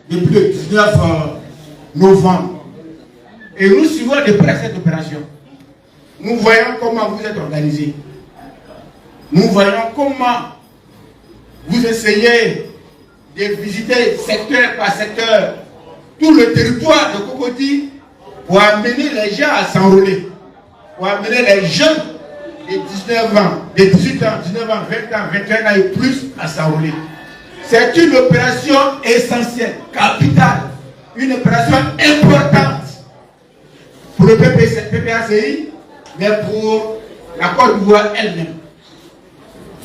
depuis le 19 novembre. Et nous suivons de près cette opération. Nous voyons comment vous êtes organisés. Nous voyons comment vous essayez de visiter secteur par secteur tout le territoire de Cocody pour amener les gens à s'enrôler, pour amener les jeunes de 19 ans, de 18 ans, 19 ans, 20 ans, 21 ans et plus à s'enrôler. C'est une opération essentielle, capitale, une opération importante pour le PPACI, mais pour la Côte d'Ivoire elle-même.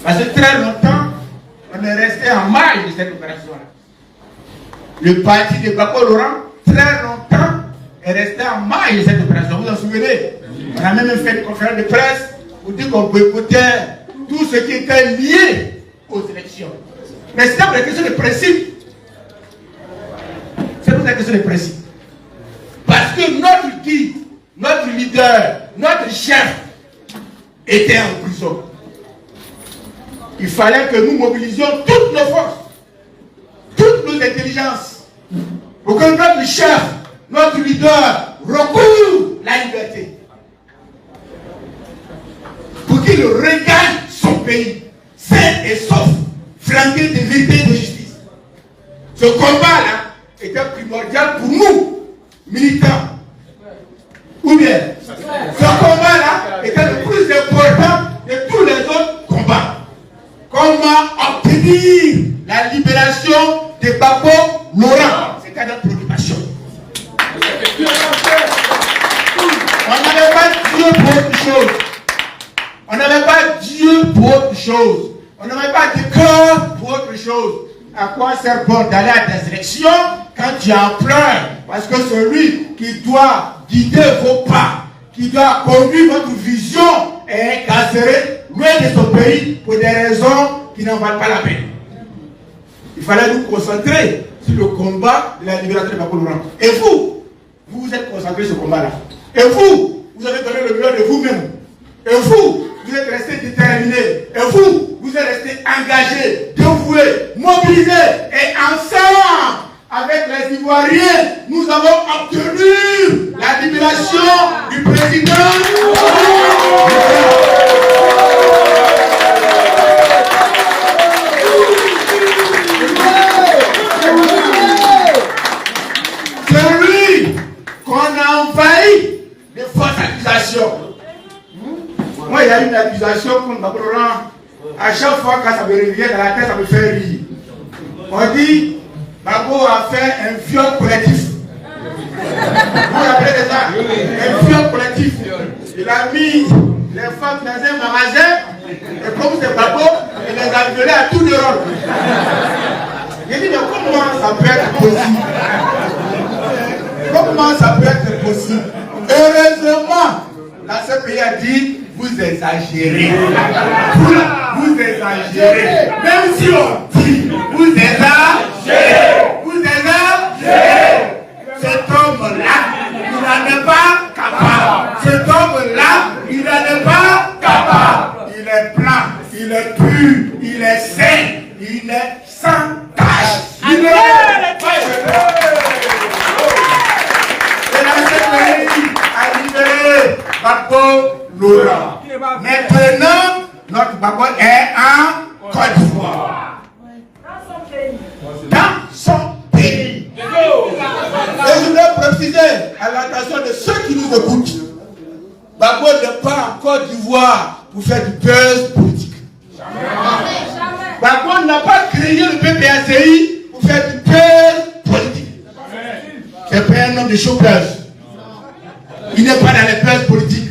Parce que très longtemps, on est resté en marge de cette opération-là. Le parti de Gbagbo Laurent, très longtemps, est resté en marge de cette opération. Vous vous en souvenez? On a même fait une conférence de presse pour dire qu'on boycottait tout ce qui était lié aux élections. Mais c'est pour la question de principe. C'est pour la question de principe. Parce que notre guide, notre leader, notre chef était en prison. Il fallait que nous mobilisions toutes nos forces, toutes nos intelligences, pour que notre chef, notre leader, recouvre la liberté. Pour qu'il regagne son pays, sain et sauf, flanqué de vérité et de justice. Ce combat-là était primordial pour nous, militants. Ou bien, ce combat-là était le plus important de tous les autres combats. Comment obtenir la libération de Gbagbo Laurent? C'était notre préoccupation. On n'avait pas Dieu pour autre chose. On n'avait pas Dieu pour autre chose. On n'avait pas de cœur pour autre chose. À quoi sert bon d'aller à des élections quand tu es en pleurs? Parce que celui qui doit guider vos pas, qui doit conduire votre vision, est incarcéré loin de son pays pour des raisons qui n'en valent pas la peine. Il fallait nous concentrer sur le combat de la libération de Gbagbo Laurent. Et vous, vous vous êtes concentré sur ce combat-là. Et vous, vous avez donné le meilleur de vous-même. Et vous, vous êtes resté déterminé. Et vous, vous êtes resté engagé, dévoué, mobilisé. Et ensemble, avec les Ivoiriens, nous avons obtenu la libération du président. Celui qu'on a envahi de fausses accusations. Moi, il y a une accusation contre Gbagbo Laurent. À chaque fois que ça me revient dans la tête, ça me fait rire. On dit Gbagbo a fait un viol collectif. Vous l'appelez déjà un viol collectif. Il a mis les femmes dans un magasin et comme c'est Gbagbo, il les a violées à tout le rôle. J'ai dit, mais comment ça peut être possible? Comment ça peut être possible? Heureusement, la CPI a dit, vous exagérez. Vous exagérez. Même si on dit, vous exagérez. Vous exagérez. Cet homme-là, il n'en est pas capable. Cet homme-là, il n'en est pas capable. Il est blanc, il est pur, il est sain, il est sans tache. Il est et la CPI a libéré Gbagbo Laurent. Maintenant, notre Gbagbo est en Côte d'Ivoire. Dans son pays. Et je voudrais préciser à l'attention de ceux qui nous écoutent. Gbagbo n'est pas en Côte d'Ivoire pour faire du buzz politique. Gbagbo n'a pas créé le PPACI pour faire du buzz politique. C'est pas un homme de showbiz. Il n'est pas dans les buzz politiques.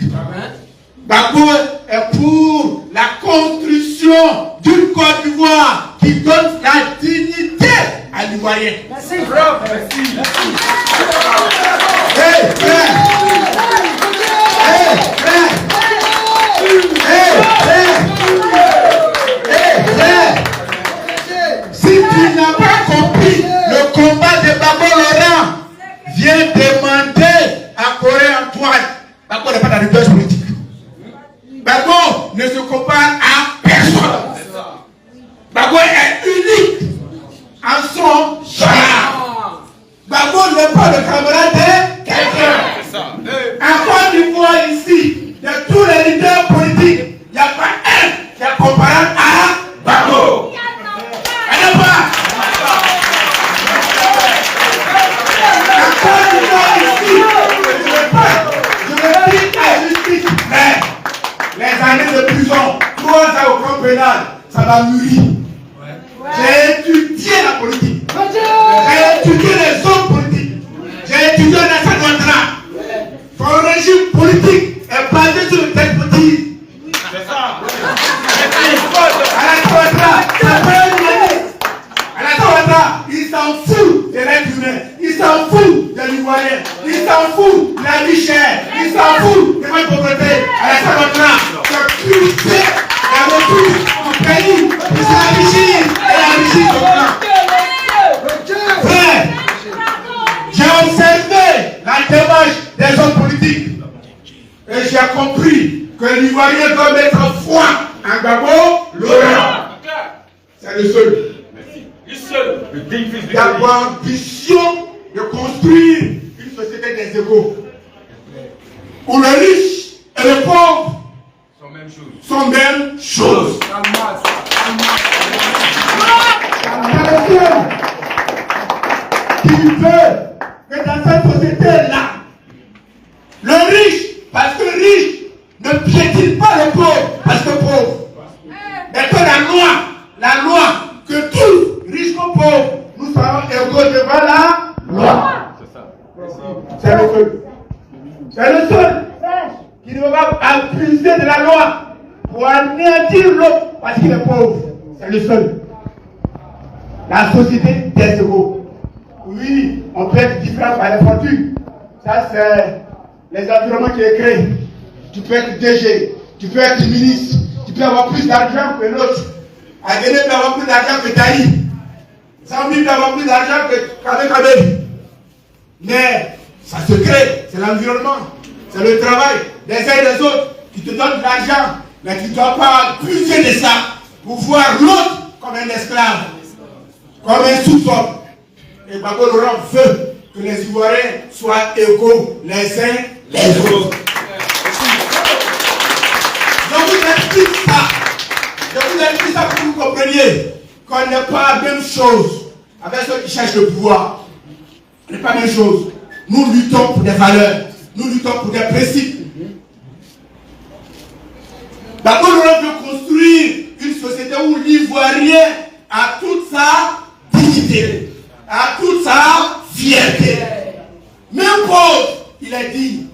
Gbagbo est pour la construction d'une Côte d'Ivoire qui donne la dignité à l'Ivoirien. Merci, bro. Merci. Hey, frère. Hey, frère. Hey, frère. Hey, frère. Si tu n'as pas compris le combat de Gbagbo Laurent, viens demander à Corée-Antoine. Gbagbo n'est pas dans les buzz politiques. Gbagbo ne se compare à personne. Gbagbo est unique en son genre. 3 ans au camp pénal, ça va mûrir. J'ai étudié la politique. J'ai étudié les hommes politiques. J'ai étudié Alassane Ouattara. Son régime politique est basé sur le despotisme. C'est ça. Alassane Ouattara, il s'en fout des êtres humains, il s'en fout des Ivoiriens, il s'en fout de la vie chère, il s'en fout de la pauvreté. Alassane Ouattara, c'est plus la ressource du pays, c'est la richesse et la richesse au plan. Frère, j'ai observé la démarche des hommes politiques et j'ai compris que l'Ivoirien doit mettre foi en Gbagbo Laurent. C'est le seul. D'avoir l'ambition de construire une société des égaux où le riche et le pauvre sont même choses. Qui veut que dans cette société-là, le riche, parce que riche, ne piétine pas le pauvre, parce que pauvre. Mais que la loi, que tous, riches comme pauvres, nous serons égaux devant la loi. C'est le seul. C'est le seul qui ne va pas abuser de la loi pour anéantir l'autre parce qu'il est pauvre. C'est le seul. La société des égaux. Oui, on peut être différent par les fortunes. Ça, c'est les environnements qui est créé. Tu peux être DG, tu peux être ministre, tu peux avoir plus d'argent que l'autre. Aguené peut avoir plus d'argent que Taï. Sambi peut avoir plus d'argent que Kabé. Mais ça se crée, c'est l'environnement, c'est le travail des uns et des autres qui te donnent de l'argent, mais tu ne dois pas abuser de ça pour voir l'autre comme un esclave, comme un sous-homme. Et Gbagbo Laurent veut que les Ivoiriens soient égaux les uns les autres. Je vous explique ça. Je vous explique ça pour que vous compreniez qu'on n'est pas la même chose avec ceux qui cherchent le pouvoir. On n'est pas la même chose. Nous luttons pour des valeurs. Nous luttons pour des principes. D'abord, on veut construire une société où l'Ivoirien a toute sa dignité, a toute sa fierté. Même pauvre, il est digne.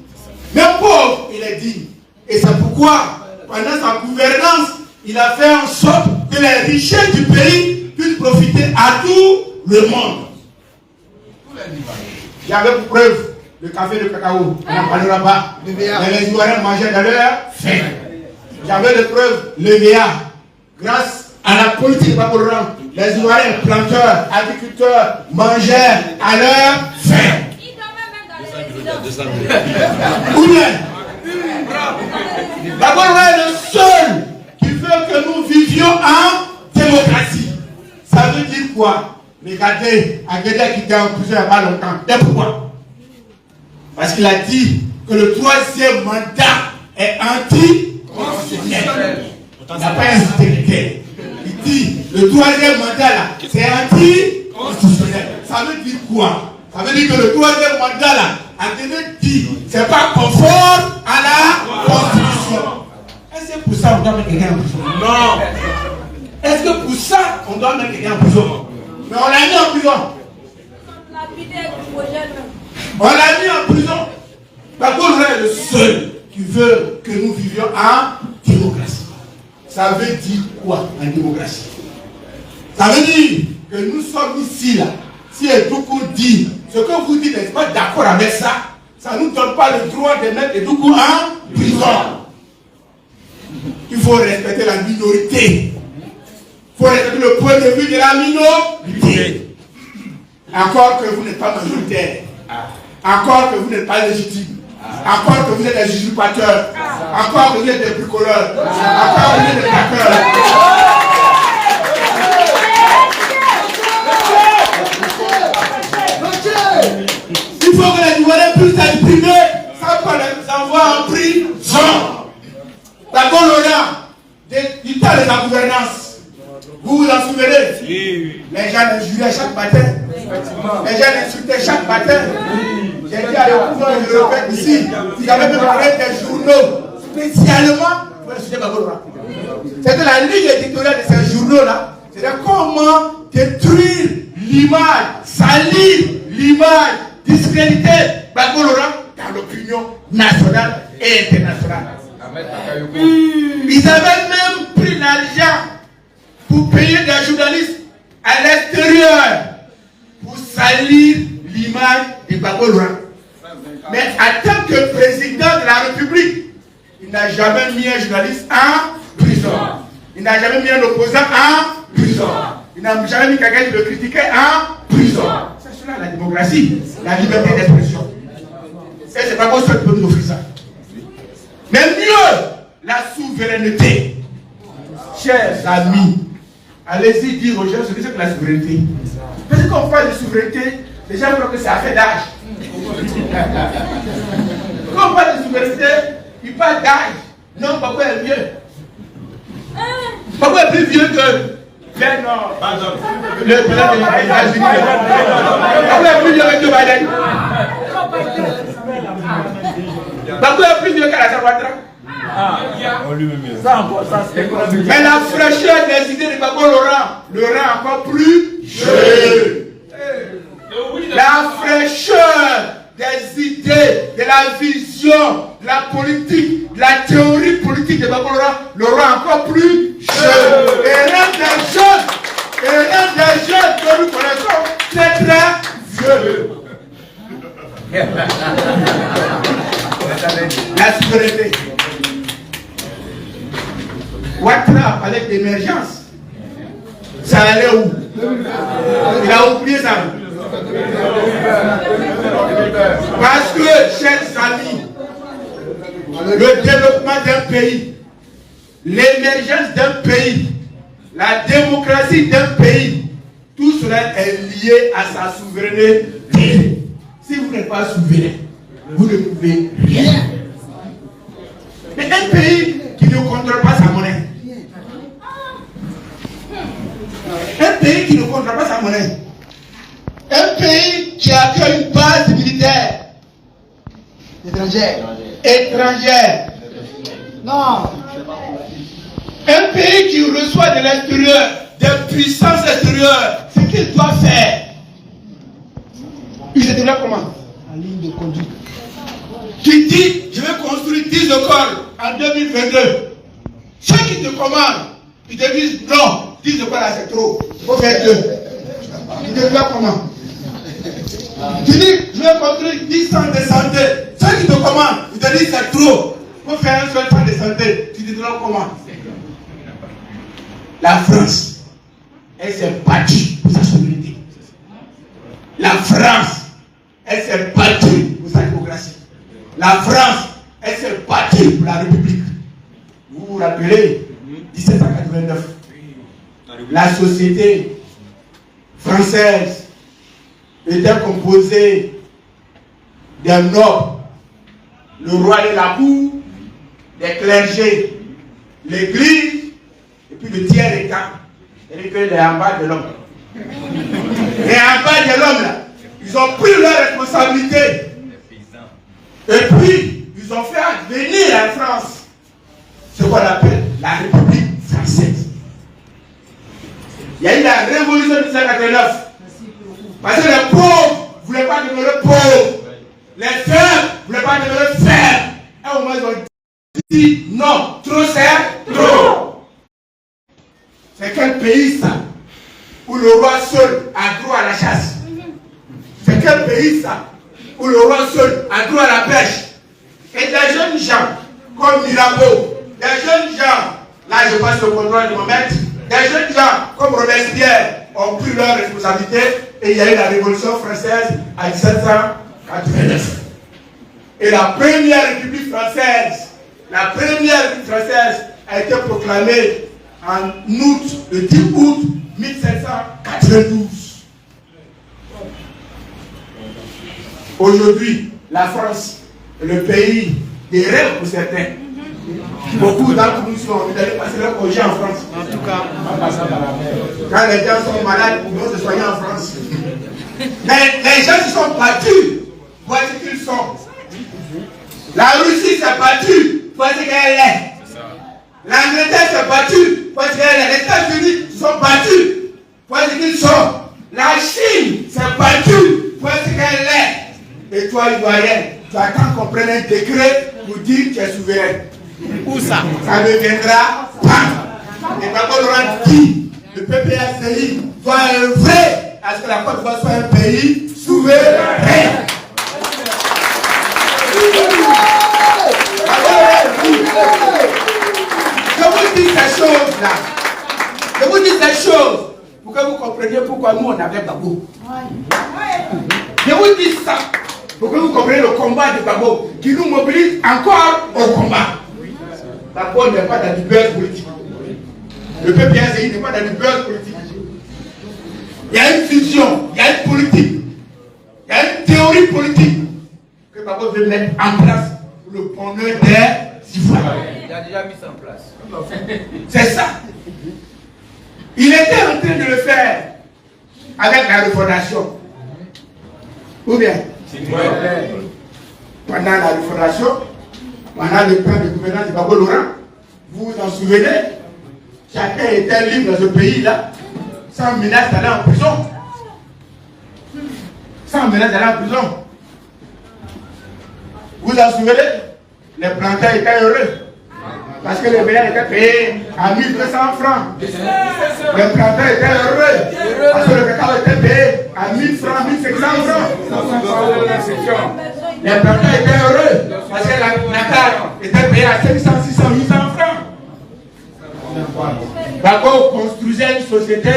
Même pauvre, il est digne. Et c'est pourquoi, pendant sa gouvernance, il a fait en sorte que les richesses du pays puissent profiter à tout le monde. J'avais pour preuve le café de cacao. On n'en parlera pas. Les Ivoiriens mangeaient dans leur faim. J'avais des preuves, l'EVA. Grâce à la politique de Gbagbo Laurent, les Ivoiriens, planteurs, agriculteurs, mangeaient à leur faim. Ou bien, Gbagbo Laurent est le seul qui veut que nous vivions en démocratie. Ça veut dire quoi? Regardez, Agueda qui était en prison il n'y a pas longtemps. Et pourquoi? Parce qu'il a dit que le troisième mandat est anti-constitutionnel. Il n'a pas incité les guerres. Il dit le troisième mandat là, c'est anti-constitutionnel. Ça veut dire quoi? Ça veut dire que le troisième mandat là, Agueda dit c'est pas conforme à la Constitution. Est-ce que pour ça on doit mettre quelqu'un en prison? Non. Est-ce que pour ça on doit mettre quelqu'un en prison? Mais on l'a mis en prison. On l'a mis en prison. Gbagbo Laurent est le seul qui veut que nous vivions en démocratie. Ça veut dire quoi en démocratie? Ça veut dire que nous sommes ici là. Si Edoukou dit ce que vous dites n'est pas d'accord avec ça, ça ne nous donne pas le droit de mettre Edoukou en prison. Il faut respecter la minorité. Il faut respecter le point de vue de la minorité. Encore que vous n'êtes pas majoritaire. Encore que vous n'êtes pas légitime. Encore que vous êtes des usurpateurs. Encore que vous êtes des bricoleurs. Encore que vous êtes des braqueurs. Il faut que les Ivoiriens puissent s'exprimer sans qu'on les envoie en prison. Gbagbo Laurent, du temps de sa gouvernance, vous vous en souvenez? Oui. Les gens injuriaient chaque matin. Les gens insultaient chaque matin. J'ai dit à l'épouvant, je le répète ici, s'il y avait même créé des journaux spécialement pour insulter Gbagbo Laurent. C'était la ligne éditoriale de ces journaux-là. C'est-à-dire comment détruire l'image, salir l'image, discréditer Gbagbo Laurent dans l'opinion nationale et internationale. Ils avaient même pris l'argent pour payer des journalistes à l'extérieur pour salir l'image de Gbagbo Laurent. Mais en tant que président de la République, il n'a jamais mis un journaliste en prison. Il n'a jamais mis un opposant en prison. Il n'a jamais mis quelqu'un qui le critiquait en prison. C'est cela la démocratie, la liberté d'expression. Et c'est pas possible de nous offrir ça. Mais mieux, la souveraineté. Chers amis, allez-y dire aux gens ce que c'est que la souveraineté. Parce que quand on parle de souveraineté, les gens croient que c'est affaire d'âge. Quand on parle de souveraineté, ils parlent d'âge. Non, papa est vieux. Papa est plus vieux que le président des États-Unis. Papa est plus vieux que Joe Biden. Papa est plus vieux qu'Alassane Ouattara. Mais la fraîcheur des idées de Gbagbo Laurent le rend encore plus jeune. La fraîcheur des idées, de la vision, de la politique, de la théorie politique de Gbagbo Laurent le rend encore plus jeune. Et l'un des jeunes que nous connaissons, c'est très vieux. La souveraineté. Ouattara a parlé d'émergence. Ça allait où? Il a oublié ça. Parce que, chers amis, le développement d'un pays, l'émergence d'un pays, la démocratie d'un pays, tout cela est lié à sa souveraineté. Si vous n'êtes pas souverain, vous ne pouvez rien. Mais un pays qui ne contrôle pas sa monnaie, un pays qui ne contrôle pas sa monnaie, un pays qui accueille une base militaire étrangère, non, un pays qui reçoit de l'extérieur, des puissances extérieures, ce qu'il doit faire, il se développe comment? En ligne de conduite. Tu dis, je vais construire 10 écoles en 2022. Ceux qui te commandent, ils te disent non, 10 écoles là c'est trop, il faut faire 2. Tu te développes comment? Tu dis, je vais construire 10 centres de santé. Ceux qui te commandent, ils te disent c'est trop, il faut faire un seul centre de santé. Tu te développes comment? La France, elle s'est battue pour sa souveraineté. La France, elle s'est battue pour sa démocratie. La France, elle s'est battue pour la République. Vous vous rappelez, 1789, la société française était composée des nobles, le roi et la cour, des clergés, l'église, et puis le tiers état. C'est-à-dire que les en bas de l'homme. Et en bas de l'homme, là, ils ont pris leur responsabilité. Et puis, ils ont fait advenir en France ce qu'on appelle la République française. Il y a eu la révolution de 1789. Parce que les pauvres ne voulaient pas demeurer pauvres. Les faibles ne voulaient pas demeurer faibles. Et au moins, ils ont dit non, trop c'est trop. C'est quel pays ça? Où le roi seul a droit à la chasse? C'est quel pays ça? Où le roi seul a droit à la pêche? Et des jeunes gens comme Mirabeau, des jeunes gens, là je passe le contrôle de mon maître, des jeunes gens comme Robespierre ont pris leur responsabilité et il y a eu la Révolution française en 1789. Et la première République française, a été proclamée en août, le 10 août 1792. Aujourd'hui, la France est le pays des rêves pour certains. Beaucoup d'entre nous sont envie d'aller passer leur congé en France. En tout cas, quand les gens sont malades, ils vont se soigner en France. Mais les gens qui sont battus, voici ce qu'ils sont. La Russie s'est battue, voici ce qu'elle est. L'Angleterre s'est battue pour être les États-Unis se sont battus pour être qu'ils sont. La Chine s'est battue pour être qu'elle est. Et toi, Ivoirien, tu attends qu'on prenne un décret pour dire que tu es souverain. Où ça? Ça deviendra pas. Et Gbagbo Laurent dit, le PPACI doit œuvrer à ce que la Côte d'Ivoire soit un pays souverain. Je vous dis ces choses-là. Je vous dis ces choses pour que vous compreniez pourquoi nous on avait Gbagbo. Je vous dis ça pour que vous compreniez le combat de Gbagbo qui nous mobilise encore au combat. Gbagbo n'est pas dans du buzz politique. Le PPACI n'est pas dans du buzz politique. Il y a une vision, il y a une politique, il y a une théorie politique que Gbagbo veut mettre en place pour le bonheur des Ivoiriens. Il a déjà mis ça en place. C'est ça. Il était en train de le faire avec la refondation. Ou bien pendant la refondation, pendant le plan de gouvernance de Gbagbo Laurent, vous vous en souvenez, chacun était libre dans ce pays-là, sans menace d'aller en prison. Sans menace d'aller en prison. Vous vous en souvenez? Les planteurs étaient heureux. Parce que les billets étaient payés à 1200 francs. Les planteurs étaient heureux. Parce que le cacao était payé à 1000 francs, 1500 francs. Les planteurs étaient heureux. Parce que la carte était payée à 500, 600, 800 francs. Gbagbo construisait une société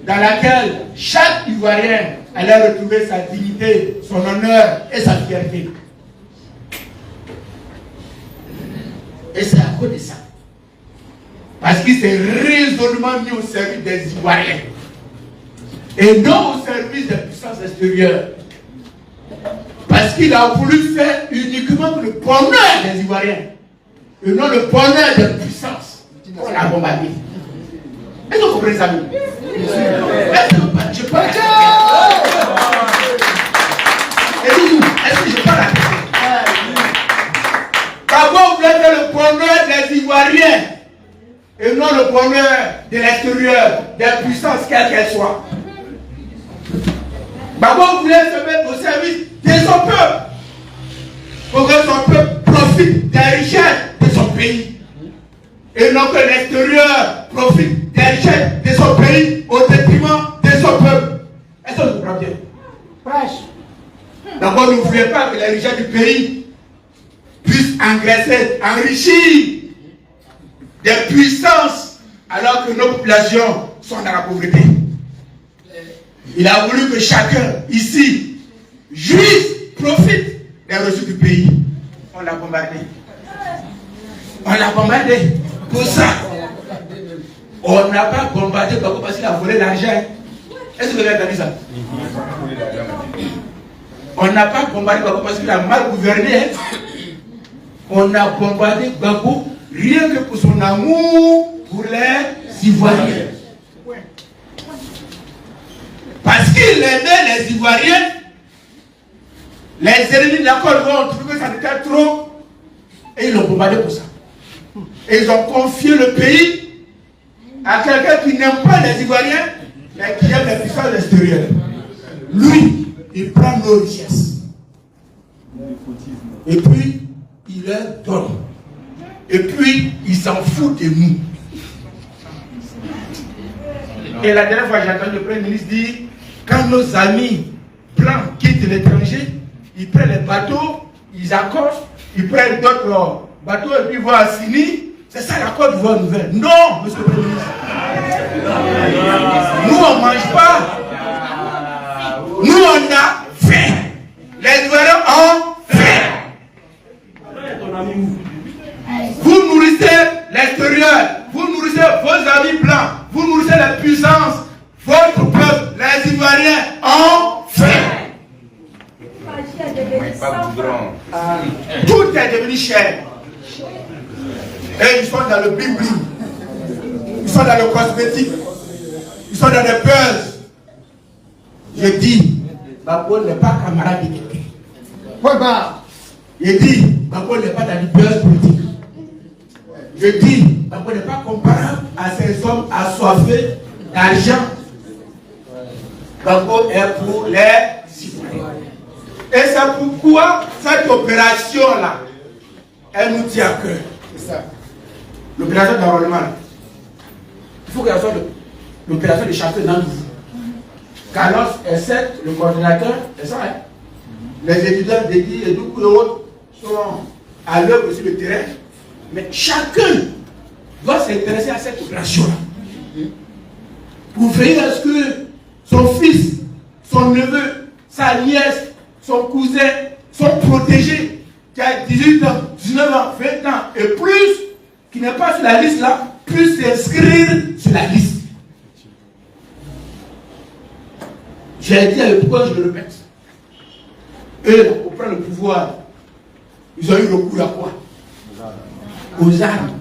dans laquelle chaque Ivoirien allait retrouver sa dignité, son honneur et sa fierté. Et c'est à cause de ça. Parce qu'il s'est résolument mis au service des Ivoiriens. Et non au service des puissances extérieures. Parce qu'il a voulu faire uniquement le bonheur des Ivoiriens. Et non le bonheur des puissances. On l'a bombardé. Est-ce que vous comprenez ça? Est-ce que je parle à quelqu'un? Et dis-nous, est-ce que je parle à quelqu'un? Gbagbo voulait faire le bonheur des Ivoiriens et non le bonheur de l'extérieur, des puissances quelles qu'elles soient. Gbagbo voulait se mettre au service de son peuple pour que son peuple profite des richesses de son pays et non que l'extérieur profite des richesses de son pays au détriment de son peuple. Est-ce que vous comprenez bien? D'abord, nous ne voulions pas que les richesses du pays puissent engraisser, enrichir des puissances alors que nos populations sont dans la pauvreté. Il a voulu que chacun ici jouisse, profite des ressources du pays. On l'a bombardé. On l'a bombardé. Pour ça, on n'a pas bombardé parce qu'il a volé l'argent. Est-ce que vous avez entendu ça? On n'a pas bombardé parce qu'il a mal gouverné. On a bombardé Gbagbo rien que pour son amour pour les Ivoiriens. Parce qu'il aimait les Ivoiriens, les ennemis de la Côte d'Ivoire ont trouvé que ça était trop et ils l'ont bombardé pour ça. Et ils ont confié le pays à quelqu'un qui n'aime pas les Ivoiriens, mais qui aime les puissances extérieures. Lui, il prend nos richesses. Et puis, il leur donne. Et puis, il s'en fout de nous. Et la dernière fois, j'ai entendu le Premier ministre dire, quand nos amis blancs quittent l'étranger, ils prennent les bateaux, ils accostent, ils prennent d'autres bateaux et puis ils vont à Sini. C'est ça la Côte d'Ivoire nouvelle. Non, monsieur le Premier ministre. Nous, on ne mange pas. Nous, on a faim. Les Ivoiriens ont faim. Vous nourrissez l'extérieur, vous nourrissez vos amis blancs, vous nourrissez les puissances, votre peuple, les Ivoiriens ont faim. Tout est devenu cher. Et ils sont dans le bling bling, ils sont dans le cosmétique, ils sont dans le buzz. Je dis, Gbagbo n'est pas camarade de quelqu'un. Je dis, Gbagbo n'est pas dans le buzz politique. Je dis, Gbagbo n'est pas comparable à ces hommes assoiffés d'argent. Gbagbo est pour les citoyens. Et c'est pourquoi cette opération-là, elle nous tient à cœur. C'est ça. L'opération d'enrôlement. Il faut qu'elle soit l'opération de chacun d'entre vous. Carlos est 7, le coordinateur, c'est ça. Hein? Les étudiants dédiés et beaucoup d'autres sont à l'œuvre sur le terrain. Mais chacun doit s'intéresser à cette opération-là. Pour veiller à ce que son fils, son neveu, sa nièce, son cousin sont protégés, qui a 18 ans, 19 ans, 20 ans et plus, qui n'est pas sur la liste là, puisse s'inscrire sur la liste. J'ai dit à l'époque, je le répète. Eux, pour prendre le pouvoir, ils ont eu recours à quoi? Aux armes.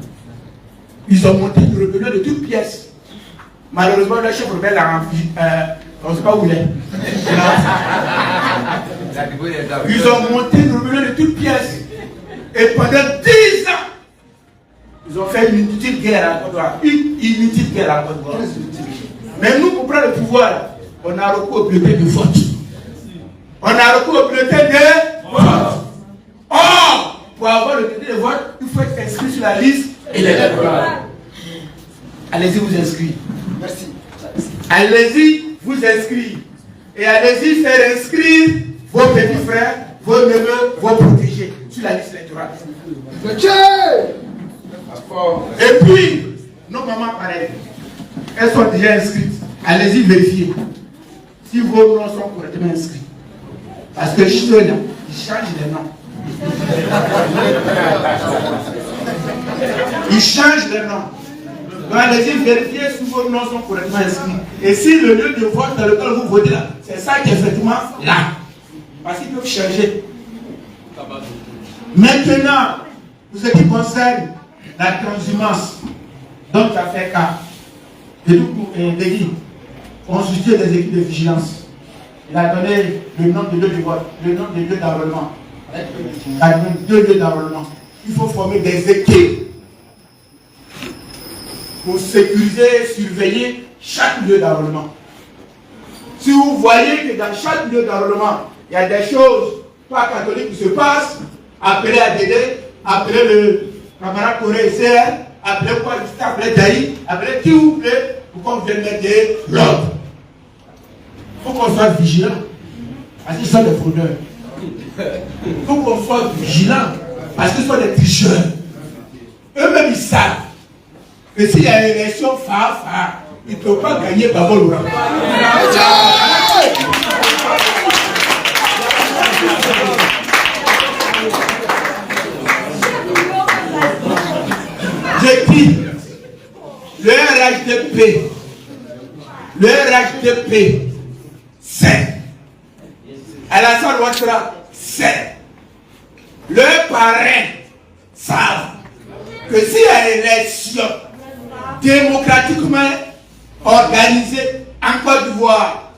Ils ont monté une rébellion de toutes pièces. Malheureusement, le chef rebelle on ne sait pas où il est. Ils ont monté une rébellion de toutes pièces. Et pendant 10 ans, ils ont fait une inutile guerre à Côte d'Ivoire. Une inutile guerre à Côte d'Ivoire. Mais nous, pour prendre le pouvoir, on a recours au bulletin de vote. On a recours au bulletin de vote. Or, pour avoir le bulletin de vote, il faut être inscrit sur la liste électorale. Allez-y vous inscrire. Merci. Allez-y vous inscrire. Et allez-y faire inscrire vos petits frères, vos neveux, vos protégés sur la liste électorale. Et puis, nos mamans pareilles, elles sont déjà inscrites. Allez-y vérifier si vos noms sont correctement inscrits. Parce que ceux-là, ils changent les noms. Ils changent les noms. Donc allez-y vérifier si vos noms sont correctement inscrits. Et si le lieu de vote dans lequel vous votez là, c'est ça qui est effectivement là. Parce qu'ils peuvent changer. Maintenant, pour ce qui concerne la transhumance, donc ça fait cas. Degui, constituer des équipes de vigilance. Il a donné le nom de lieu de vote, le nom de lieu d'enrôlement. Il a donné 2 lieux d'enrôlement. Il faut former des équipes pour sécuriser, surveiller chaque lieu d'enrôlement. Si vous voyez que dans chaque lieu d'enrôlement, il y a des choses pas catholiques qui se passent, appelez ADD, appelez le camarade Corée CR, appelez quoi, appelez Daï, appelez qui vous plaît, pour qu'on vienne mettre l'ordre. Il faut qu'on soit vigilant. Parce qu'ils sont des fraudeurs. Il faut qu'on soit vigilant. Parce qu'ils sont des tricheurs. Eux-mêmes, ils savent que s'il y a une élection phare, ils ne peuvent pas gagner Gbagbo Lora. Je dis, le RHDP, c'est. Alassane Ouattara, c'est. Le parrain savent que s'il y a une élection démocratiquement organisée en Côte d'Ivoire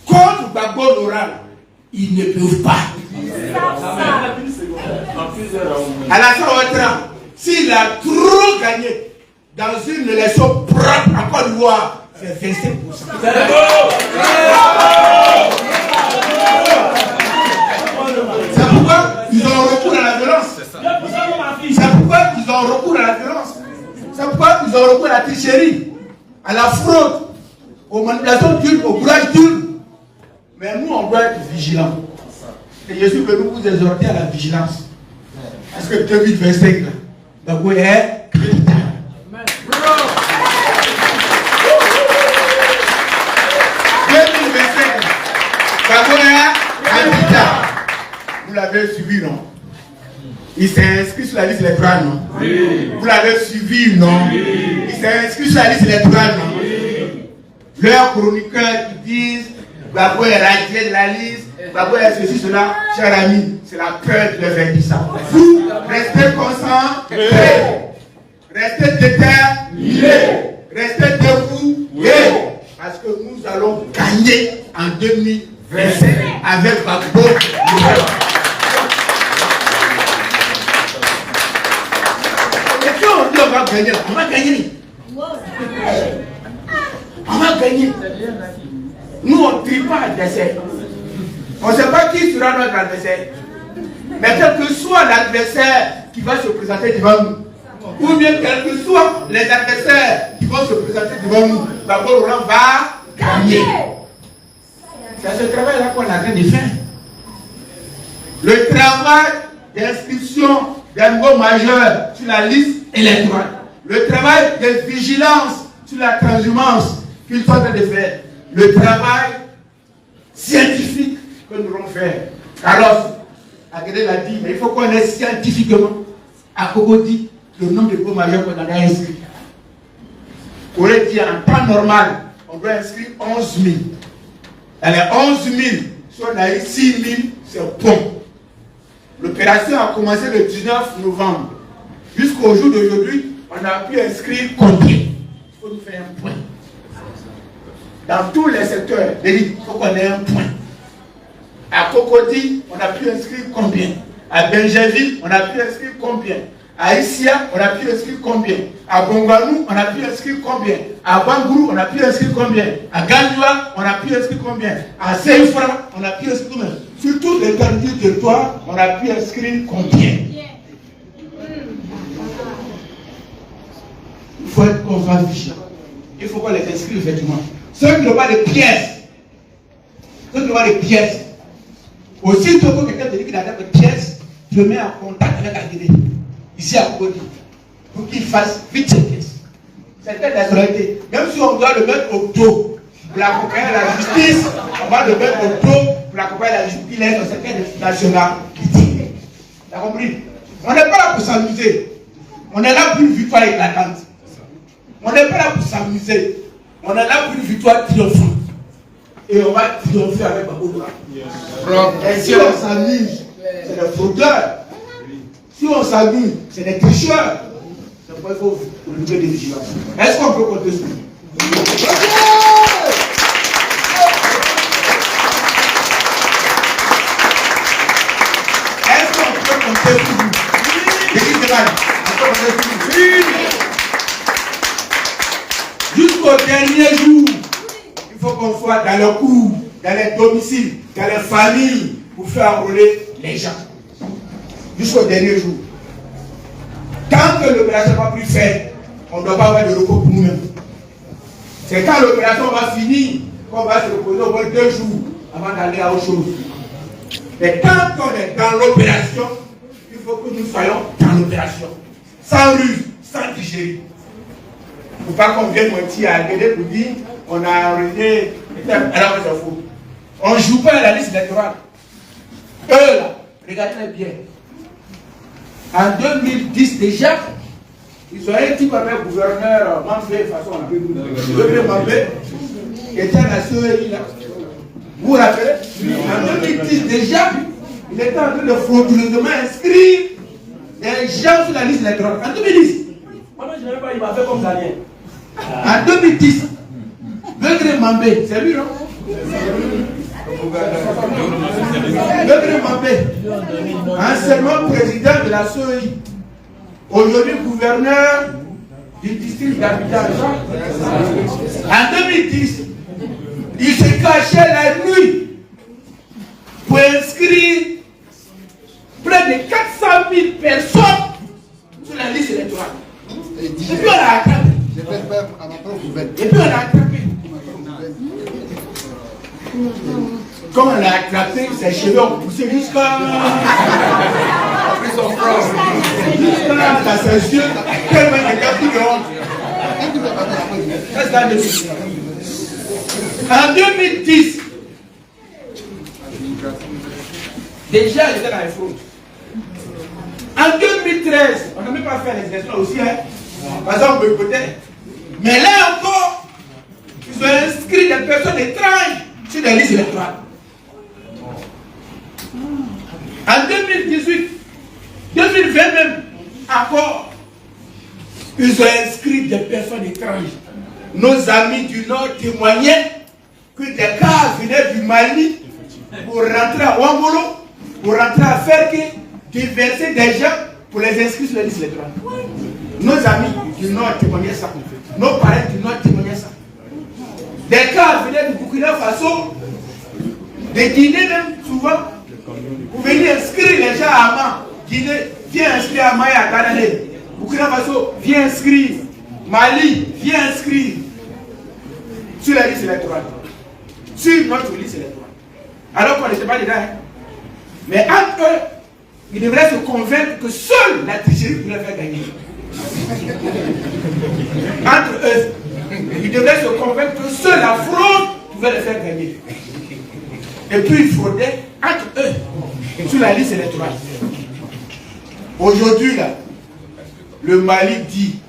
contre Gbagbo Lora, ils ne peuvent pas. Alassane Ouattara, s'il a trop gagné dans une élection propre en Côte d'Ivoire, c'est 25%. C'est pourquoi ils ont recours à la violence. C'est pourquoi ils ont recours à la violence. C'est pourquoi ils ont recours à la tricherie, à la fraude, aux manipulations d'urnes, au bourrage d'urnes. Mais nous, on doit être vigilants. Et je suis venu vous exhorter à la vigilance. Parce que 2025, Gbagbo est candidat. Vous l'avez suivi, non? Il s'est inscrit sur la liste électorale, non? Oui. Vous l'avez suivi, non? Oui. Il s'est inscrit sur la liste électorale, non? Oui. Leurs chroniqueurs qui disent Gbagbo est radié de la liste, Gbagbo est ceci, cela, cher ami, c'est la peur de leur dire ça. Vous restez concentrés, restez déterminés, restez debout, parce que nous allons gagner en 2025 avec Gbagbo. Et puis on on va gagner, on va gagner. On va gagner. Nous, on ne trie pas l'adversaire. On ne sait pas qui sera notre adversaire. Mais quel que soit l'adversaire qui va se présenter devant nous, ou bien quels que soient les adversaires qui vont se présenter devant nous, d'abord on va gagner. C'est ce travail-là qu'on est en train de faire. Le travail d'inscription d'un mot majeur sur la liste électorale. Le travail de vigilance sur la transhumance qu'ils sont en train de faire. Le travail scientifique que nous allons faire. Alors, Aguedé l'a dit, mais il faut qu'on ait scientifiquement, à Cocody, le nombre de mots majeurs qu'on a inscrits. On aurait dit en temps normal, on doit inscrire 11 000. Dans les 11 000, si on a eu 6 000, c'est bon. L'opération a commencé le 19 novembre. Jusqu'au jour d'aujourd'hui, on a pu inscrire combien? Il faut nous faire un point. Dans tous les secteurs, il faut qu'on ait un point. À Cocody, on a pu inscrire combien? À Benjerville, on a pu inscrire combien? À Issia, on a pu inscrire combien? À Bonganou, on a pu inscrire combien? À Bangourou, on a pu inscrire combien? À Gandua, on a pu inscrire combien? À Seifra, on a pu inscrire combien? Sur tous les quartiers de territoire, on a pu inscrire combien? Il faut être qu'on fasse vigilant. Il faut qu'on les inscrive effectivement. Ceux qui n'ont pas de pièces, aussitôt que quelqu'un te dit qu'il a des pièces, tu le mets en contact avec Aguedé, ici à Cocody, pour qu'il fasse vite ses pièces. C'est la nationalité. Même si on doit le mettre au dos pour l'accompagner à la justice, on va le mettre au dos pour l'accompagner à la justice. Il est dans cette nationalité. T'as compris? On n'est pas là pour s'amuser. On est là pour une victoire éclatante. On n'est pas là pour s'amuser. On est là pour une victoire triomphante. Et on va triompher avec Baboudoua. Et si on s'amuse, c'est des fraudeurs. Si on s'amuse, c'est des tricheurs. C'est pourquoi il faut lever des vigilances. Est-ce qu'on peut compter sur nous? Est-ce qu'on peut compter sur vous? Jusqu'au dernier jour, il faut qu'on soit dans le cours, dans les domiciles, dans les familles, pour faire enrôler les gens. Jusqu'au dernier jour. Tant que l'opération n'est pas plus faite, on ne doit pas avoir de repos pour nous-mêmes. C'est quand l'opération va finir qu'on va se reposer au moins 2 jours avant d'aller à autre chose. Mais tant qu'on est dans l'opération, il faut que nous soyons dans l'opération. Sans ruse, sans digérer. Il ne faut pas qu'on vienne mentir à Aguedé pour dire on a enrôlé. Alors que c'est faux. On ne joue pas à la liste électorale. Eux là, regardez bien. En 2010 déjà, ils ont un type avec le gouverneur Mambé, de toute façon on appelle le Mambé, qui était à la CEI là. Vous vous rappelez? En 2010 déjà, il était en train de frauduleusement inscrire des gens sur la liste électorale. En 2010. Moi je ne sais pas, il m'a fait comme Daniel. En 2010, le Mambé, c'est lui non? Le Mambé, anciennement président de la CEI, aujourd'hui gouverneur du district d'Abidjan. En 2010, il se cachait la nuit pour inscrire près de 400 000 personnes sur la liste électorale. Et puis on l'a attrapé. Et puis on l'a attrapé. Quand on l'a attrapé, ses cheveux ont poussé jusqu'à ses yeux, tellement il était tout dehors. En 2010, déjà il était dans les fraudes. En 2013, on n'a même pas fait les élections aussi, hein. Par exemple, peut-être. Mais là encore, ils ont inscrit des personnes étranges sur les listes électorales. En 2018, 2020 même, encore, ils ont inscrit des personnes étranges. Nos amis du Nord témoignaient que des cas venaient du Mali pour rentrer à Ouangolo, pour rentrer à Ferke, diverser des gens pour les inscrire sur les listes électorales. Nos amis du Nord témoignaient ça. Nos parents du Nord témoignaient ça. Des cas venaient du Burkina Faso, des Guinées même souvent. Vous venez inscrire les gens à Ama. Guinée, viens inscrire à Ama et à Canada. Burkina Faso, viens inscrire. Mali, viens inscrire. Sur la liste électorale. Sur notre liste électorale. Alors qu'on n'était pas dedans. Hein. Mais entre eux, ils devraient se convaincre que seule la tricherie pourrait faire gagner. Entre eux, ils devraient se convaincre que seule la fraude pouvait les faire gagner. Et puis ils fraudaient entre eux sur la liste électorale. Aujourd'hui, là, le Mali dit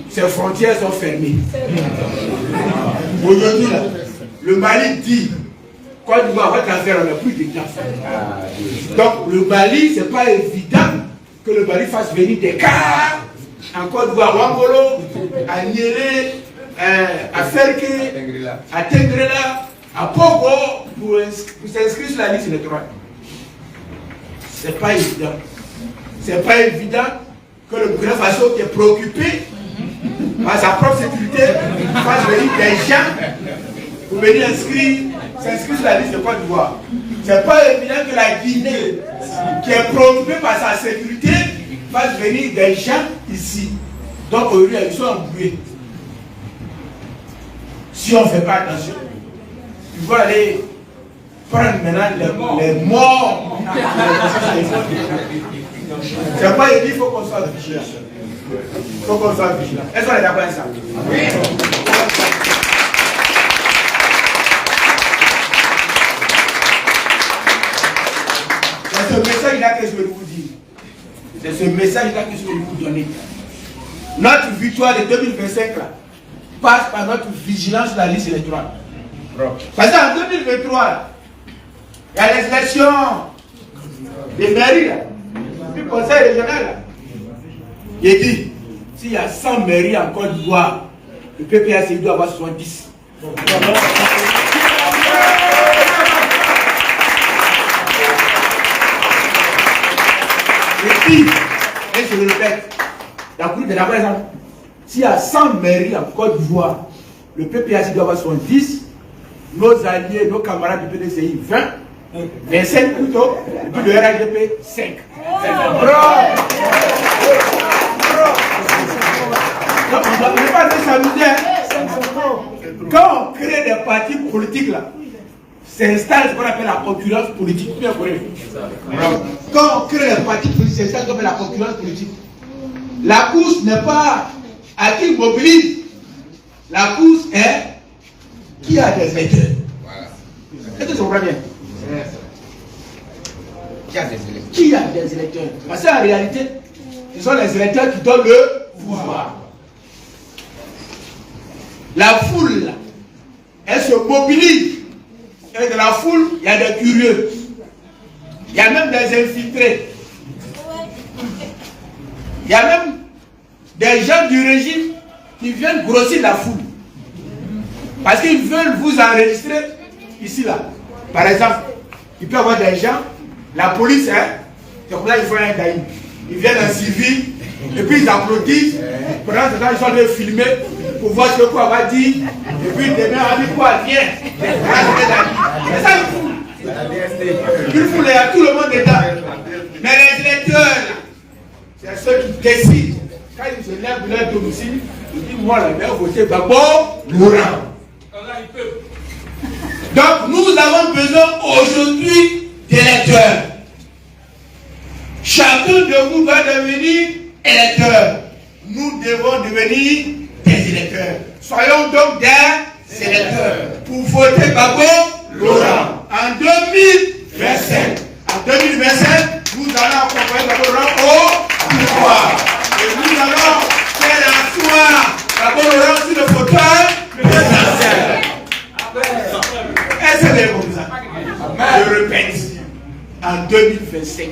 ses frontières sont fermées. Aujourd'hui, là, le Mali dit Côte d'Ivoire, votre affaire, on n'a plus de temps. Donc, le Mali, ce n'est pas évident que le Mali fasse venir des cars en Côte d'Ivoire, à Wangolo, à Niélé, à Ferke, à Tengrela, à Pogo, pour s'inscrire sur la liste électorale. Ce n'est pas évident. Ce n'est pas évident que le Burkina Faso, qui est préoccupé par sa propre sécurité, fasse venir des gens pour venir s'inscrire sur la liste de Côte d'Ivoire. Ce n'est pas évident que la Guinée, qui est préoccupée par sa sécurité, fasse venir des gens ici. Donc aujourd'hui, ils sont embrouillés. Si on ne fait pas attention, il faut aller prendre maintenant les morts. C'est pas évident, il faut qu'on soit vigilant. Il faut qu'on soit vigilant. Est-ce qu'on est d'accord avec ça? Oui. C'est ce message-là que je vais vous dire. C'est ce message-là que je vais vous donner. Notre victoire de 2025 là, passe par notre vigilance sur la liste électorale. Parce qu'en 2023, il y a les élections des mairies, là, du conseil régional. Là. Il dit, s'il y a 100 mairies en Côte d'Ivoire, le PPAC doit avoir 70. Et puis, et je le répète, par exemple, s'il y a 100 mairies en Côte d'Ivoire, le PPAC doit avoir 70, nos alliés, nos camarades du PDCI 20, 25 plutôt, et puis le RAGP 5. Donc, on ne peut pas s'amuser. Quand on crée des partis politiques là, s'installe ce qu'on appelle la concurrence politique. Quand on crée des partis politiques, c'est ça qu'on appelle la concurrence politique. La course n'est pas à qui mobilise. La course est qui a des électeurs. Est-ce que tu comprends bien? Qui a des électeurs? Parce qu'en réalité, ce sont les électeurs qui donnent le pouvoir. La foule, elle se mobilise. Et dans la foule, il y a des curieux. Il y a même des infiltrés. Il y a même des gens du régime qui viennent grossir la foule. Parce qu'ils veulent vous enregistrer ici, là. Par exemple, il peut y avoir des gens, la police, hein, c'est comme ça qu'ils font un daïm. Ils viennent en civil, et puis ils applaudissent. Pendant ce temps, ils sont en train de filmer pour voir ce que quoi va dire. Et puis demain, on dit quoi, viens. C'est ça une foule. Une foule, il y a tout le monde dedans. Mais les électeurs, c'est ceux qui décident. Quand ils se lèvent de leur domicile, ils disent, moi, là, je vais voter d'abord Laurent. Donc, nous avons besoin aujourd'hui d'électeurs. Chacun de vous va devenir électeur. Nous devons devenir des électeurs. Soyons donc des électeurs pour voter Babo Laurent en 2027. En 2027, nous allons accompagner Babo Laurent au pouvoir. Et nous allons faire asseoir Babo Laurent sur le fauteuil présidentiel. Est-ce que c'est comme ça? Je répète, en 2025,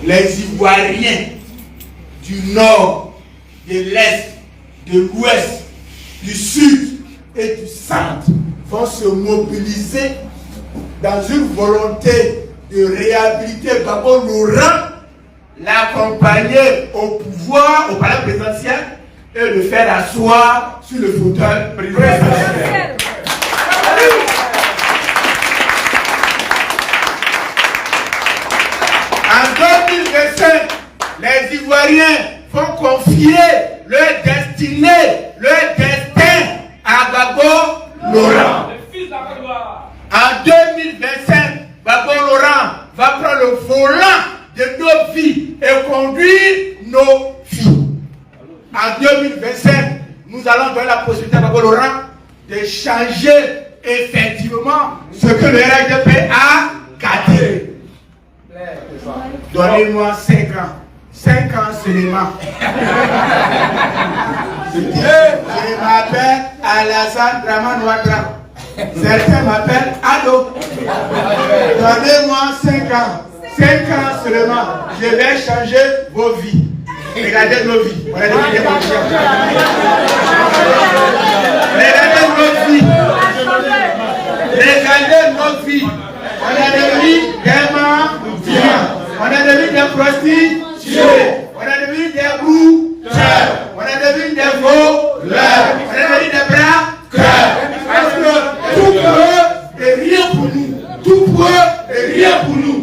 les Ivoiriens du Nord, de l'Est, de l'Ouest, du Sud et du Centre vont se mobiliser dans une volonté de réhabiliter Babo Laurent l'accompagner au pouvoir, au palais présidentiel, et le faire asseoir sur le fauteuil présidentiel. En 2025, les Ivoiriens vont confier leur destinée, leur destin à Gbagbo Laurent. En 2025, Gbagbo Laurent va prendre le volant de nos vies et conduire nos vies. En 2025, nous allons donner la possibilité à Gbagbo Laurent de changer effectivement ce que le RHDP a gâté. Donnez-moi 5 ans. 5 ans seulement. Je m'appelle Alassane Draman Ouattara. Certains m'appellent Ado. Donnez-moi 5 ans. 5 ans seulement. Je vais changer vos vies. Regardez nos vies. Regardez nos vies. Regardez nos vies. On a devenu des mendiants. On a devenu des prostituées. On a devenu des brouteurs. On a devenu des voleurs. On a devenu des braqueurs. Parce que tout pour eux et rien pour nous. Tout pour eux et rien pour nous.